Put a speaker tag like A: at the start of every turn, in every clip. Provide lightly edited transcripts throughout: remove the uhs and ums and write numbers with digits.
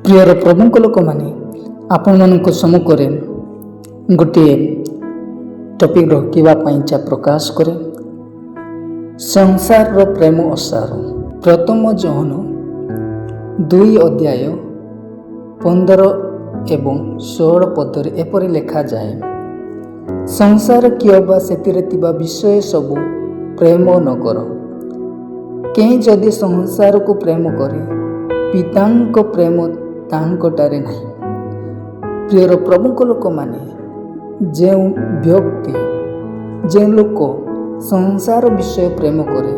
A: ପ୍ରିୟର ପ୍ରଭୁଙ୍କ ଲୋକମାନେ ଆପଣମାନଙ୍କ ସମ୍ମୁଖରେ ଗୋଟିଏ ଟପିକ୍ ରଖିବା ପାଇଁ ଇଚ୍ଛା ପ୍ରକାଶ କରେ। ସଂସାରର ପ୍ରେମ ଅସାର। ପ୍ରଥମ ଜହନ 2:15 ଏବଂ 16 ପଦରେ ଏପରି ଲେଖାଯାଏ, ସଂସାର କିଏ ବା ସେଥିରେ ଥିବା ବିଷୟ ସବୁ ପ୍ରେମ ନ କର। କେହି ଯଦି ସଂସାରକୁ ପ୍ରେମ କରେ, ପିତାଙ୍କ ପ୍ରେମ ତାହାଙ୍କଠାରେ ନାହିଁ। ପ୍ରିୟର ପ୍ରଭୁଙ୍କ ଲୋକମାନେ, ଯେଉଁ ବ୍ୟକ୍ତି ଯେଉଁ ଲୋକ ସଂସାର ବିଷୟ ପ୍ରେମ କରେ,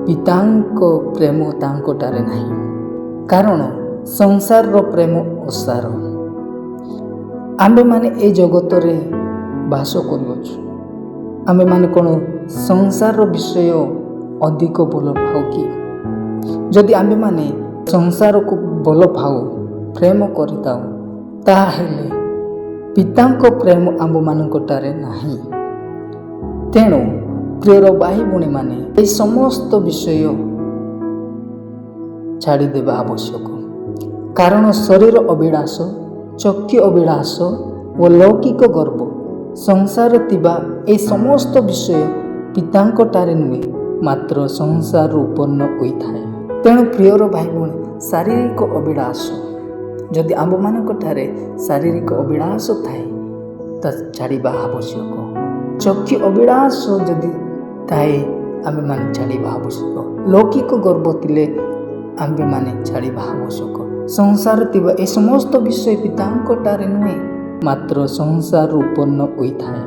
A: ପିତାଙ୍କ ପ୍ରେମ ତାଙ୍କଠାରେ ନାହିଁ। କାରଣ ସଂସାରର ପ୍ରେମ ଅସାର। ଆମ୍ଭେମାନେ ଏ ଜଗତରେ ବାସ କରୁଅଛୁ। ଆମ୍ଭେମାନେ କ'ଣ ସଂସାରର ବିଷୟ ଅଧିକ ଭଲ ପାଉ କି? ଯଦି ଆମ୍ଭେମାନେ ସଂସାରକୁ ଭଲ ପାଉ, ପ୍ରେମ କରିଥାଉ, ତାହେଲେ ପିତାଙ୍କ ପ୍ରେମ ଆମ୍ଭମାନଙ୍କଠାରେ ନାହିଁ। ତେଣୁ ପ୍ରିୟର ଭାଇ ଭଉଣୀମାନେ, ଏହି ସମସ୍ତ ବିଷୟ ଛାଡ଼ିଦେବା ଆବଶ୍ୟକ। କାରଣ ଶରୀର ଅଭିଳାଷ, ଚକ୍ଷୁ ଅଭିଳାଷ ଓ ଲୌକିକ ଗର୍ବ, ସଂସାରରେ ଥିବା ଏହି ସମସ୍ତ ବିଷୟ ପିତାଙ୍କଠାରେ ନୁହେଁ, ମାତ୍ର ସଂସାରରୁ ଉତ୍ପନ୍ନ ହୋଇଥାଏ। ତେଣୁ ପ୍ରିୟର ଭାଇ ଭଉଣୀ, ଶାରୀରିକ ଅଭିଳାଷ, ଯଦି ଆମ୍ଭମାନଙ୍କଠାରେ ଶାରୀରିକ ଅଭିଳାଷ ଥାଏ, ତାହା ଛାଡ଼ିବା ଆବଶ୍ୟକ। ଚକ୍ଷୁ ଅଭିଳାଷ ଯଦି ଥାଏ, ଆମ୍ଭେମାନେ ଛାଡ଼ିବା ଆବଶ୍ୟକ। ଲୌକିକ ଗର୍ବ ଥିଲେ ଆମ୍ଭେମାନେ ଛାଡ଼ିବା ଆବଶ୍ୟକ। ସଂସାରରେ ଥିବା ଏ ସମସ୍ତ ବିଷୟ ପିତାଙ୍କଠାରେ ନୁହେଁ, ମାତ୍ର ସଂସାରରୁ ଉତ୍ପନ୍ନ ହୋଇଥାଏ।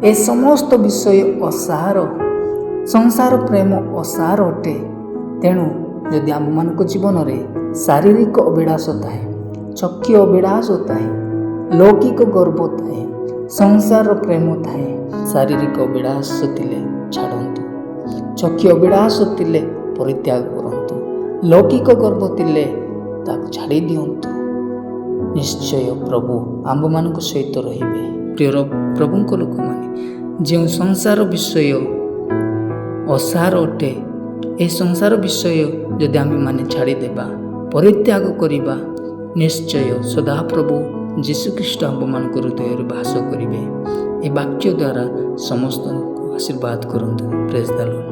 A: ଏ ସମସ୍ତ ବିଷୟ ଅସାର। ସଂସାର ପ୍ରେମ ଅସାର ଅଟେ। ତେଣୁ ଯଦି ଆମ୍ଭମାନଙ୍କ ଜୀବନରେ ଶାରୀରିକ ଅଭିଳାଷ ଥାଏ, ଚକ୍ଷୁ ଅଭିଳାଷ ଥାଏ, ଲୌକିକ ଗର୍ବ ଥାଏ, ସଂସାରର ପ୍ରେମ ଥାଏ, ଶାରୀରିକ ଅଭିଳାଷ ଥିଲେ ଛାଡ଼ନ୍ତୁ। ଚକ୍ଷୁ ଅଭିଳାଷ ଥିଲେ ପରିତ୍ୟାଗ କରନ୍ତୁ। ଲୌକିକ ଗର୍ବ ଥିଲେ ତାକୁ ଛାଡ଼ି ଦିଅନ୍ତୁ। ନିଶ୍ଚୟ ପ୍ରଭୁ ଆମ୍ଭମାନଙ୍କ ସହିତ ରହିବେ। ପ୍ରିୟର ପ୍ରଭୁଙ୍କ ଲୋକମାନେ, ଯେଉଁ ସଂସାର ବିଷୟ ଅସାର ଅଟେ, ଏ ସଂସାର ବିଷୟ ଯଦି ଆମ୍ଭେମାନେ ଛାଡ଼ିଦେବା, ପରିତ୍ୟାଗ କରିବା, ନିଶ୍ଚୟ ସଦାପ୍ରଭୁ ଯୀଶୁଖ୍ରୀଷ୍ଟ ଆମ୍ଭମାନଙ୍କ ହୃଦୟରେ ବାସ କରିବେ। ଏ ବାକ୍ୟ ଦ୍ୱାରା ସମସ୍ତଙ୍କୁ ଆଶୀର୍ବାଦ କରନ୍ତୁ। ପ୍ରେଜ୍ ଦ ଲର୍ଡ।